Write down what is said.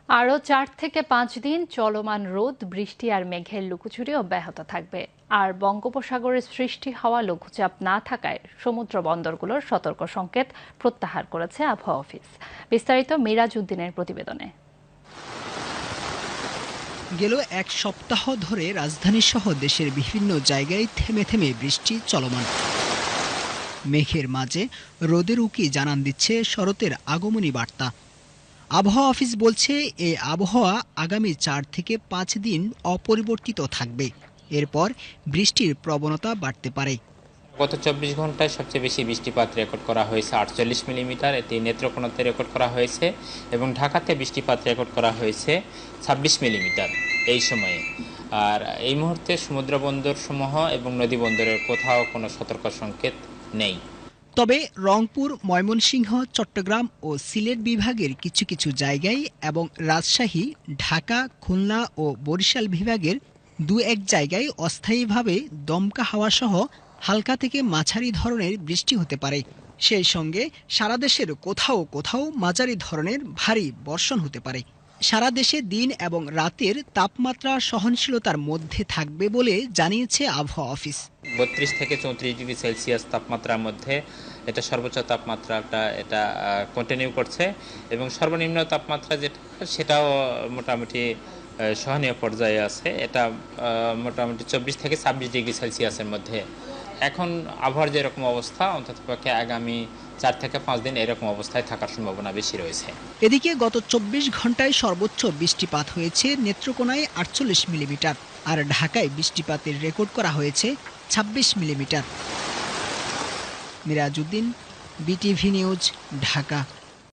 আরও ৪ থেকে ৫ দিন চলমান রোদ, বৃষ্টি আর মেঘের লুকোচুরি অব্যাহত থাকবে। আর বঙ্গোপসাগরে সৃষ্টি হওয়া লঘুচাপ না থাকায় সমুদ্র বন্দরগুলোর সতর্ক সংকেত প্রত্যাহার করেছে আবহাওয়া অফিস। বিস্তারিত মিরাজ উদ্দিনের প্রতিবেদনে। গেল এক সপ্তাহ ধরে রাজধানী সহ দেশের বিভিন্ন জায়গায় থেমে থেমে বৃষ্টি চলমান। মেঘের মাঝে রোদের উকি জানান দিচ্ছে শরতের আগমনী বার্তা। আবহাওয়া অফিস বলছে এই আবহাওয়া আগামী ৪ থেকে ৫ দিন অপরিবর্তিত থাকবে। এরপর বৃষ্টির প্রবণতা বাড়তে পারে। গত ২৪ ঘন্টায় সবচেয়ে বেশি বৃষ্টিপাত রেকর্ড করা হয়েছে ৪৮ মিলিমিটার, এটি নেত্রকোনাতে রেকর্ড করা হয়েছে, এবং ঢাকাতে বৃষ্টিপাত রেকর্ড করা হয়েছে ২৬ মিলিমিটার এই সময়ে। আর এই মুহূর্তে সমুদ্র বন্দরসমূহ এবং নদী বন্দরের কোথাও কোনো সতর্ক সংকেত নেই। তবে রংপুর, ময়মনসিংহ, চট্টগ্রাম ও সিলেট বিভাগের কিছু কিছু জায়গায় এবং রাজশাহী, ঢাকা, খুলনা ও বরিশাল বিভাগের দু-এক জায়গায় অস্থায়ীভাবে দমকা হাওয়া সহ হালকা থেকে মাঝারি ধরনের বৃষ্টি হতে পারে। সেই সঙ্গে সারা দেশের কোথাও কোথাও মাঝারি ধরনের ভারী বর্ষণ হতে পারে। সারা দেশে দিন এবং রাতের তাপমাত্রা সহনশীলতার মধ্যে থাকবে বলে জানিয়েছে আবহাওয়া অফিস। ৩২ থেকে ৩৪ ডিগ্রি সেলসিয়াস তাপমাত্রার মধ্যে এটা সর্বোচ্চ তাপমাত্রাটা এটা কন্টিনিউ করছে, এবং সর্বনিম্ন তাপমাত্রা যেটা সেটাও মোটামুটি সহনীয় পর্যায়ে আছে। এটা মোটামুটি ২৪ থেকে ২৬ ডিগ্রি সেলসিয়াসের মধ্যে। এখন আবহাওয়ার যেরকম অবস্থা, অন্ততপক্ষে আগামী ৪ থেকে ৫ দিন এরকম অবস্থায় থাকার সম্ভাবনা বেশি রয়েছে। এদিকে গত ২৪ ঘন্টায় সর্বোচ্চ বৃষ্টিপাত হয়েছে নেত্রকোনায় ৪৮ মিলিমিটার, আর ঢাকায় বৃষ্টিপাতের রেকর্ড করা হয়েছে ২৬ millimetre. Miraj Uddin, BTV news, Dhaka.